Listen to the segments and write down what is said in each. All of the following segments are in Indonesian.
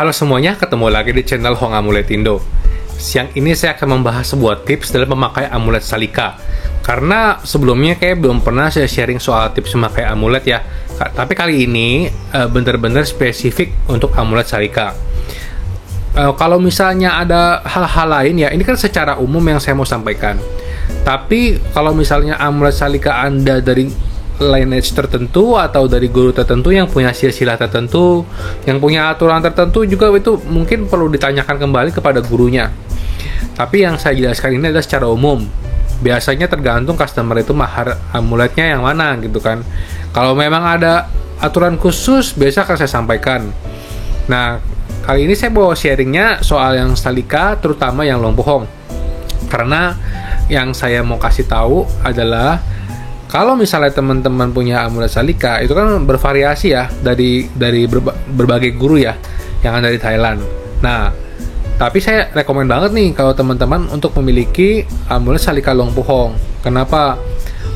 Halo semuanya, ketemu lagi di channel Hong Amulet Indo. Siang ini saya akan membahas sebuah tips dalam memakai amulet salika. Karena sebelumnya kayak belum pernah saya sharing soal tips memakai amulet ya. Tapi kali ini benar-benar spesifik untuk amulet salika. Kalau misalnya ada hal-hal lain ya, ini kan secara umum yang saya mau sampaikan. Tapi kalau misalnya amulet salika Anda dari lineage tertentu atau dari guru tertentu yang punya silsilah tertentu, yang punya aturan tertentu juga, itu mungkin perlu ditanyakan kembali kepada gurunya. Tapi yang saya jelaskan ini adalah secara umum. Biasanya tergantung customer itu mahar amuletnya yang mana gitu kan. Kalau memang ada aturan khusus, biasa akan saya sampaikan. Nah, kali ini saya mau sharingnya soal yang salika, terutama yang lompohong. Karena yang saya mau kasih tahu adalah kalau misalnya teman-teman punya amulet salika, itu kan bervariasi ya dari berbagai guru ya yang ada di Thailand. Nah, tapi saya rekomen banget nih kalau teman-teman untuk memiliki amulet salika lompohong. Kenapa?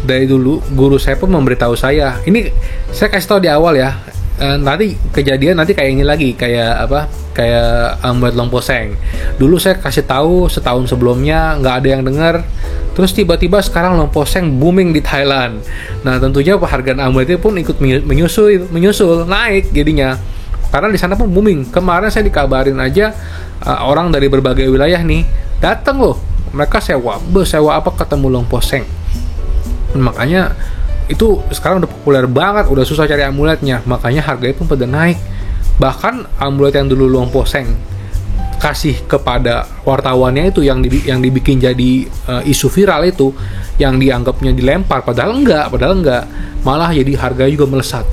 Dari dulu guru saya pun memberitahu saya. Ini saya kasih tahu di awal ya. Nanti kejadian nanti kayak ini lagi, kayak amulet lomposeng. Dulu saya kasih tahu setahun sebelumnya, nggak ada yang dengar. Terus tiba-tiba sekarang lomposeng booming di Thailand. Nah, tentunya harga amuletnya pun ikut menyusul naik jadinya. Karena di sana pun booming. Kemarin saya dikabarin aja orang dari berbagai wilayah nih datang loh. Mereka sewa apa ketemu lomposeng. Makanya itu sekarang udah populer banget, udah susah cari amuletnya. Makanya harganya pun pada naik. Bahkan amulet yang dulu lomposeng kasih kepada wartawannya itu yang dibikin jadi isu viral itu, yang dianggapnya dilempar, padahal enggak, malah jadi harganya juga melesat.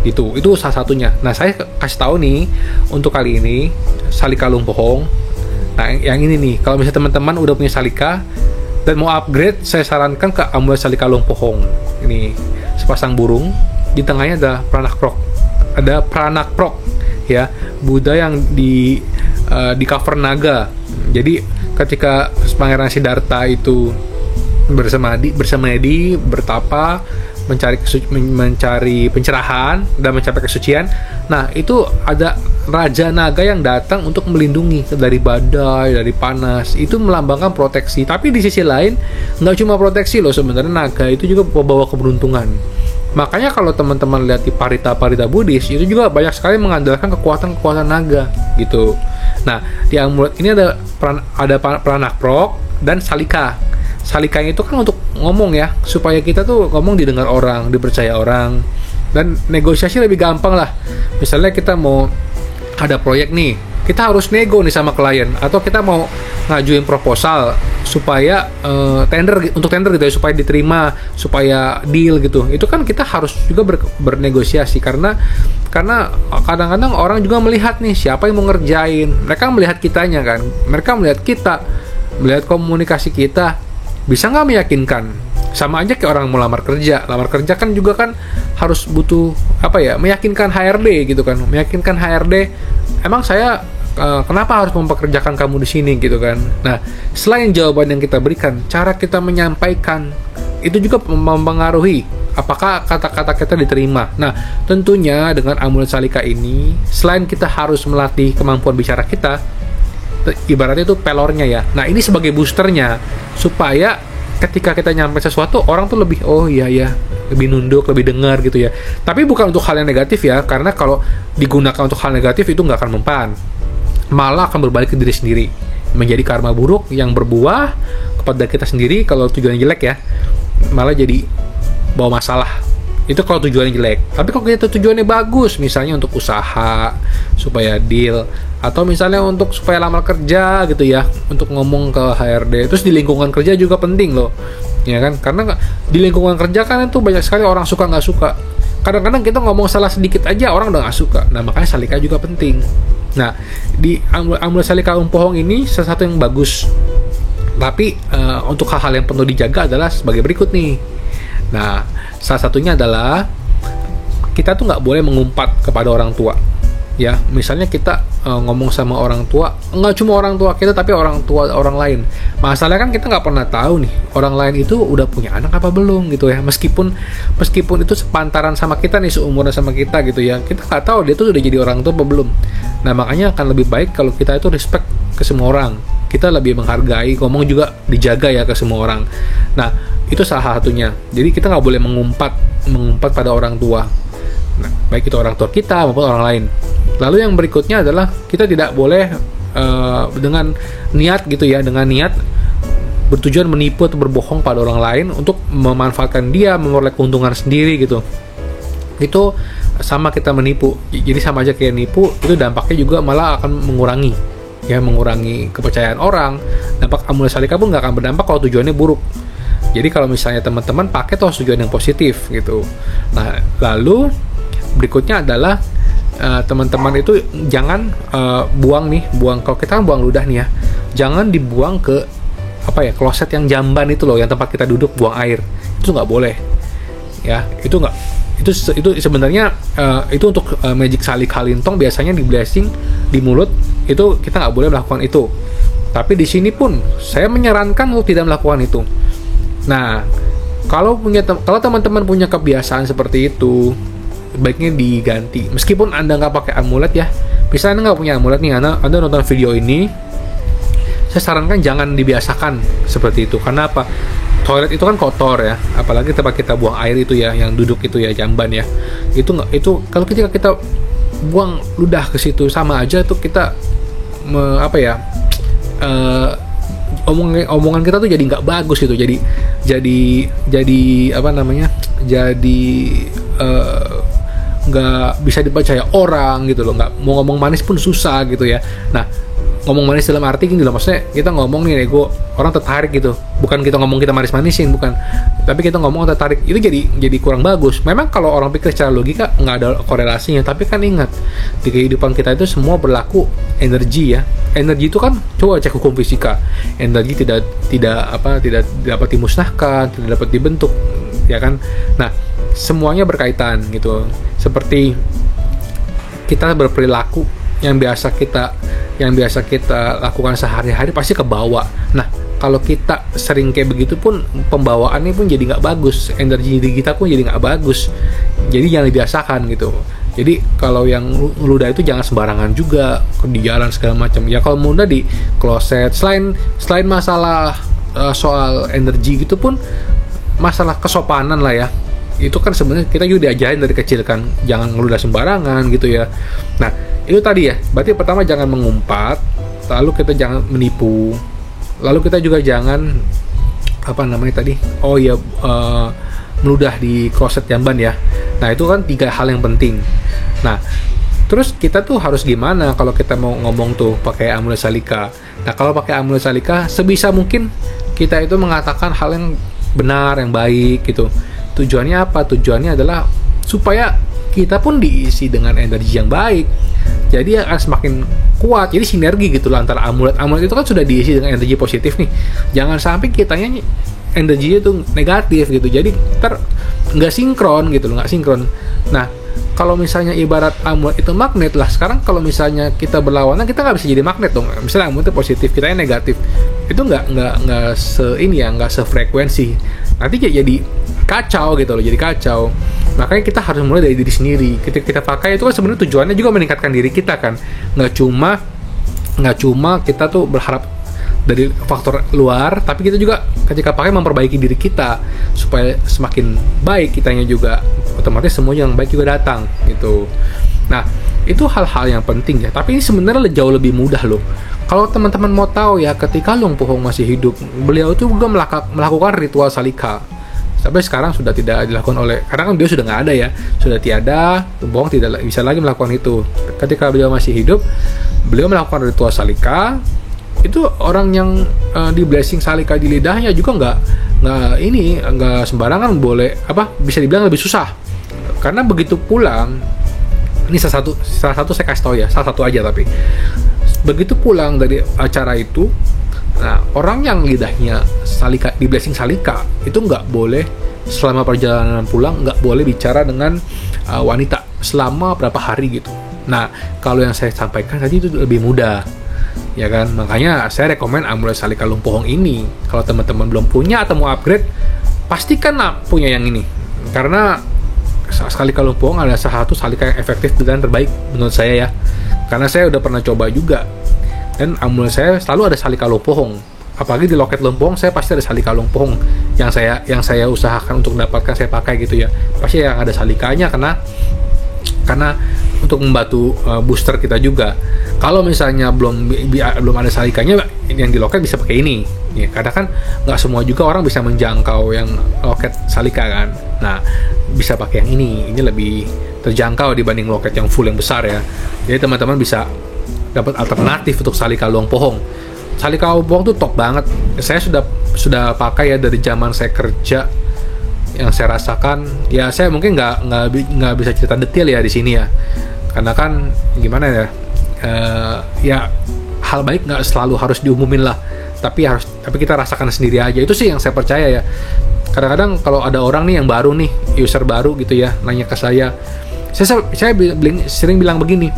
Itu salah satunya. Nah, saya kasih tahu nih untuk kali ini salika lompohong. Nah, yang ini nih, kalau misalnya teman-teman udah punya salika dan mau upgrade, saya sarankan ke amulet salika lompohong. Ini sepasang burung, di tengahnya ada pranak prok ya, Buddha yang di cover naga. Jadi ketika Pangeran Siddhartha itu bersemedi, bertapa, mencari pencerahan dan mencapai kesucian. Nah, itu ada Raja Naga yang datang untuk melindungi dari badai, dari panas. Itu melambangkan proteksi. Tapi di sisi lain, nggak cuma proteksi loh, sebenarnya naga itu juga membawa keberuntungan. Makanya kalau teman-teman lihat di parita Buddhis, itu juga banyak sekali mengandalkan kekuatan naga gitu. Nah, di amulet ini ada pranak prok dan salika. Salikanya itu kan untuk ngomong ya, supaya kita tuh ngomong didengar orang, dipercaya orang, dan negosiasi lebih gampang lah. Misalnya kita mau ada proyek nih, kita harus nego nih sama klien, atau kita mau ngajuin proposal supaya tender gitu ya, supaya diterima, supaya deal gitu. Itu kan kita harus juga bernegosiasi karena kadang-kadang orang juga melihat nih siapa yang mau ngerjain. Mereka melihat kitanya kan, mereka melihat kita, melihat komunikasi kita bisa nggak meyakinkan. Sama aja kayak orang mau lamar kerja kan juga kan harus butuh meyakinkan HRD gitu kan, meyakinkan HRD emang saya kenapa harus mempekerjakan kamu di sini gitu kan. Nah, selain jawaban yang kita berikan, cara kita menyampaikan itu juga mempengaruhi apakah kata-kata kita diterima. Nah, tentunya dengan amulet salika ini, selain kita harus melatih kemampuan bicara kita, ibaratnya itu pelornya ya. Nah, ini sebagai boosternya supaya ketika kita nyampe sesuatu, orang tuh lebih lebih nunduk, lebih dengar gitu ya. Tapi bukan untuk hal yang negatif ya, karena kalau digunakan untuk hal negatif itu nggak akan mempan, malah akan berbalik ke diri sendiri, menjadi karma buruk yang berbuah kepada kita sendiri. Kalau tujuannya jelek ya, malah jadi bawa masalah. Itu kalau tujuannya jelek. Tapi kalau kita tujuannya bagus, misalnya untuk usaha, supaya deal, atau misalnya untuk supaya lamar kerja gitu ya, untuk ngomong ke HRD. Terus di lingkungan kerja juga penting loh, ya kan? Karena di lingkungan kerja kan itu banyak sekali orang suka nggak suka. Kadang-kadang kita ngomong salah sedikit aja orang udah nggak suka. Nah, makanya salika juga penting. Nah, di amulet salika lompohong ini salah satu yang bagus. Tapi untuk hal-hal yang perlu dijaga adalah sebagai berikut nih. Nah, salah satunya adalah kita tuh nggak boleh mengumpat kepada orang tua. Ya, misalnya kita ngomong sama orang tua, nggak cuma orang tua kita tapi orang tua orang lain. Masalahnya kan kita nggak pernah tahu nih orang lain itu udah punya anak apa belum gitu ya. Meskipun itu sepantaran sama kita nih, seumuran sama kita gitu ya, kita nggak tahu dia tuh udah jadi orang tua apa belum. Nah makanya akan lebih baik kalau kita itu respect ke semua orang, kita lebih menghargai, ngomong juga dijaga ya ke semua orang. Nah itu salah satunya. Jadi kita nggak boleh mengumpat pada orang tua. Nah, baik itu orang tua kita maupun orang lain. Lalu yang berikutnya adalah kita tidak boleh dengan niat gitu ya, dengan niat bertujuan menipu atau berbohong pada orang lain untuk memanfaatkan dia, memperoleh keuntungan sendiri gitu. Itu sama kita menipu. Jadi sama aja kayak nipu, itu dampaknya juga malah akan mengurangi kepercayaan orang. Dampak amulet salika pun nggak akan berdampak kalau tujuannya buruk. Jadi kalau misalnya teman-teman pakai tuh tujuan yang positif gitu. Nah, lalu berikutnya adalah teman-teman itu jangan buang kalau kita kan buang ludah nih ya, jangan dibuang ke kloset yang jamban itu loh, yang tempat kita duduk buang air, itu nggak boleh ya. Itu sebenarnya itu untuk magic salik halintong biasanya di blessing di mulut, itu kita nggak boleh melakukan itu. Tapi di sini pun saya menyarankan untuk tidak melakukan itu. Nah, kalau teman-teman punya kebiasaan seperti itu, baiknya diganti. Meskipun Anda nggak pakai amulet ya, misalnya Anda nggak punya amulet nih, Anda nonton video ini, saya sarankan jangan dibiasakan seperti itu. Karena apa? Toilet itu kan kotor ya, apalagi tempat kita buang air itu ya, yang duduk itu ya, jamban ya. Itu kalau kita buang ludah ke situ, sama aja tuh kita omongan kita tuh jadi nggak bagus gitu, jadi nggak bisa dipercaya orang gitu loh, nggak mau ngomong manis pun susah gitu ya. Nah, ngomong manis dalam arti gini loh, maksudnya kita ngomong nih ego, orang tertarik gitu, bukan kita ngomong kita manis-manisin, bukan, tapi kita ngomong tertarik, itu jadi kurang bagus. Memang kalau orang pikir secara logika nggak ada korelasinya, tapi kan ingat di kehidupan kita itu semua berlaku energi ya. Energi itu kan, coba cek hukum fisika, energi tidak dapat dimusnahkan, tidak dapat dibentuk ya kan. Nah, semuanya berkaitan gitu. Seperti kita berperilaku yang biasa kita lakukan sehari-hari pasti kebawa. Nah, kalau kita sering kayak begitu pun pembawaannya pun jadi nggak bagus, energi kita pun jadi nggak bagus. Jadi jangan dibiasakan gitu. Jadi kalau yang ludah itu jangan sembarangan juga di jalan segala macam. Ya kalau mudah di kloset. Selain masalah soal energi gitu pun masalah kesopanan lah ya. Itu kan sebenarnya kita juga diajarin dari kecil kan, jangan ngeludah sembarangan gitu ya. Nah, itu tadi ya, berarti pertama jangan mengumpat, lalu kita jangan menipu, lalu kita juga jangan meludah di kloset jamban ya. Nah, itu kan 3 hal yang penting. Nah, terus kita tuh harus gimana kalau kita mau ngomong tuh pakai amulet salika. Nah, kalau pakai amulet salika sebisa mungkin kita itu mengatakan hal yang benar, yang baik gitu. Tujuannya apa? Tujuannya adalah supaya kita pun diisi dengan energi yang baik. Jadi akan semakin kuat. Jadi sinergi gitu loh antara amulet. Amulet itu kan sudah diisi dengan energi positif nih. Jangan sampai kitanya energinya itu negatif gitu. Jadi nggak sinkron gitu loh, nggak sinkron. Nah, kalau misalnya ibarat amulet itu magnet lah. Sekarang kalau misalnya kita berlawanan, kita nggak bisa jadi magnet dong. Misalnya amulet itu positif, kitanya negatif. Itu nggak sefrekuensi. Nanti jadi kacau gitu loh, jadi kacau. Makanya kita harus mulai dari diri sendiri. Ketika kita pakai itu kan sebenarnya tujuannya juga meningkatkan diri kita kan. Nggak cuma kita tuh berharap dari faktor luar, tapi kita juga ketika pakai memperbaiki diri kita supaya semakin baik kitanya juga. Otomatis semua yang baik juga datang gitu. Nah, itu hal-hal yang penting ya. Tapi ini sebenarnya jauh lebih mudah loh. Kalau teman-teman mau tahu ya, ketika Luang Pu Hong masih hidup, beliau itu juga melakukan ritual salika. Sampai sekarang sudah tidak dilakukan karena kan beliau sudah nggak ada ya, sudah tiada, Luang Pu Hong tidak bisa lagi melakukan itu. Ketika beliau masih hidup, beliau melakukan ritual salika. Itu orang yang di blessing salika di lidahnya juga nggak sembarangan boleh, bisa dibilang lebih susah. Karena begitu pulang, ini salah satu saya kasih tahu ya, salah satu aja, tapi begitu pulang dari acara itu, nah orang yang lidahnya salika di blessing salika itu nggak boleh selama perjalanan pulang, nggak boleh bicara dengan wanita selama berapa hari gitu. Nah, kalau yang saya sampaikan tadi itu lebih mudah, ya kan? Makanya saya rekomen amulet Salika Lumpuhong ini. Kalau teman-teman belum punya atau mau upgrade, pastikan punya yang ini. Karena Salika Lumpuhong adalah salah satu salika yang efektif dan terbaik menurut saya ya. Karena saya udah pernah coba juga. Dan amulet saya selalu ada Salika Lumpuhong. Apalagi di loket Lumpuhong saya pasti ada Salika Lumpuhong yang saya usahakan untuk mendapatkan, saya pakai gitu ya. Pasti yang ada salikanya karena untuk membantu booster kita juga. Kalau misalnya belum ada salikanya, yang di loket bisa pakai ini. Ya, karena kan nggak semua juga orang bisa menjangkau yang loket salika kan. Nah, bisa pakai yang ini. Ini lebih terjangkau dibanding loket yang full yang besar ya. Jadi teman-teman bisa dapat alternatif untuk Salika Lumpuhong. Salika Lumpuhong tuh top banget. Saya sudah pakai ya dari zaman saya kerja. Yang saya rasakan, ya saya mungkin nggak bisa cerita detail ya di sini ya. Karena kan gimana ya, ya hal baik nggak selalu harus diumumin lah. Tapi kita rasakan sendiri aja. Itu sih yang saya percaya ya. Kadang-kadang kalau ada orang nih yang baru nih, user baru gitu ya, nanya ke saya sering bilang begini.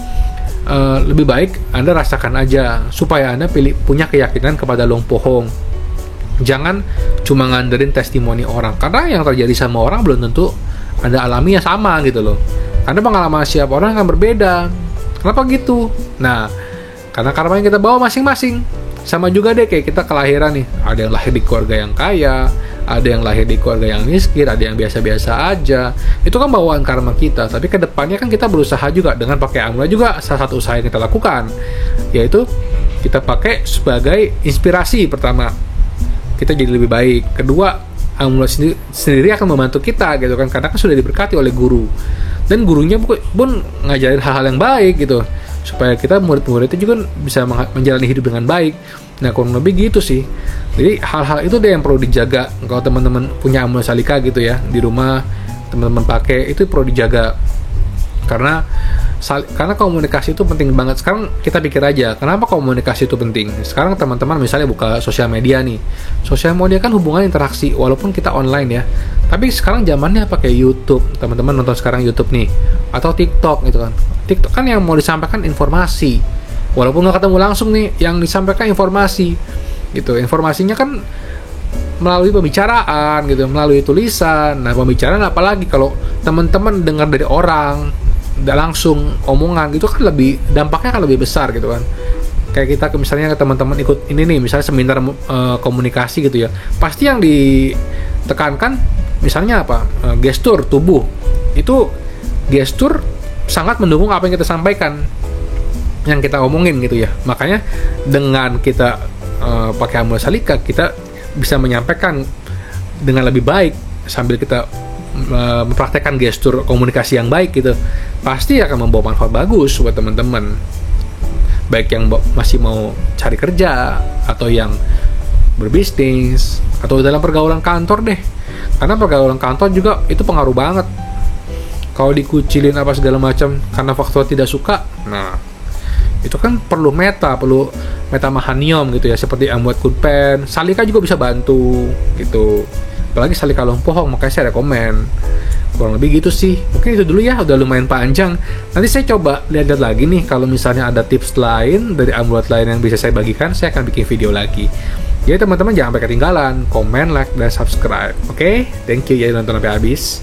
Lebih baik Anda rasakan aja supaya Anda punya keyakinan kepada Lumpuhong. Jangan cuma ngandelin testimoni orang, karena yang terjadi sama orang belum tentu Anda alami ya sama gitu loh. Karena pengalaman setiap orang akan berbeda. Kenapa gitu? Nah, karena karma yang kita bawa masing-masing. Sama juga deh kayak kita kelahiran nih. Ada yang lahir di keluarga yang kaya, ada yang lahir di keluarga yang miskin, ada yang biasa-biasa aja. Itu kan bawaan karma kita. Tapi ke depannya kan kita berusaha juga dengan pakai amulet juga. Salah satu usaha yang kita lakukan yaitu kita pakai sebagai inspirasi. Pertama, kita jadi lebih baik. Kedua, amulet sendiri akan membantu kita gitu kan, karena kan sudah diberkati oleh guru. Dan gurunya pun ngajarin hal-hal yang baik gitu, supaya kita murid-murid itu juga bisa menjalani hidup dengan baik. Nah, kurang lebih gitu sih. Jadi hal-hal itu deh yang perlu dijaga. Kalau teman-teman punya amulet salika gitu ya di rumah, teman-teman pakai, itu perlu dijaga. Karena komunikasi itu penting banget. Sekarang kita pikir aja, kenapa komunikasi itu penting? Sekarang teman-teman misalnya buka sosial media nih. Sosial media kan hubungan interaksi, walaupun kita online ya. Tapi sekarang zamannya pakai YouTube. Teman-teman nonton sekarang YouTube nih, atau TikTok gitu kan. TikTok kan yang mau disampaikan informasi. Walaupun nggak ketemu langsung nih, yang disampaikan informasi gitu. Informasinya kan melalui pembicaraan gitu, melalui tulisan. Nah, pembicaraan apalagi kalau teman-teman dengar dari orang, tidak langsung omongan gitu kan dampaknya kan lebih besar gitu kan. Kayak kita misalnya teman-teman ikut ini nih, misalnya seminar komunikasi gitu ya, pasti yang ditekankan misalnya apa, gestur tubuh. Itu gestur sangat mendukung apa yang kita sampaikan, yang kita omongin gitu ya. Makanya dengan kita pakai amulet salika, kita bisa menyampaikan dengan lebih baik sambil kita mempraktekkan gestur komunikasi yang baik gitu. Pasti akan membawa manfaat bagus buat teman-teman, baik yang masih mau cari kerja atau yang berbisnis atau dalam pergaulan kantor deh. Karena pergaulan kantor juga itu pengaruh banget. Kalau dikucilin apa segala macam karena faktor tidak suka, nah itu kan perlu metamahanium gitu ya, seperti amulet kunpen. Salika juga bisa bantu gitu, apalagi Salika Lumpuhong, makanya saya rekomen. Kurang lebih gitu sih. Mungkin itu dulu ya, udah lumayan panjang. Nanti saya coba lihat lagi nih, kalau misalnya ada tips lain dari amulet lain yang bisa saya bagikan, saya akan bikin video lagi. Jadi teman-teman jangan sampai ketinggalan, komen, like, dan subscribe. Oke? Thank you ya nonton sampai habis.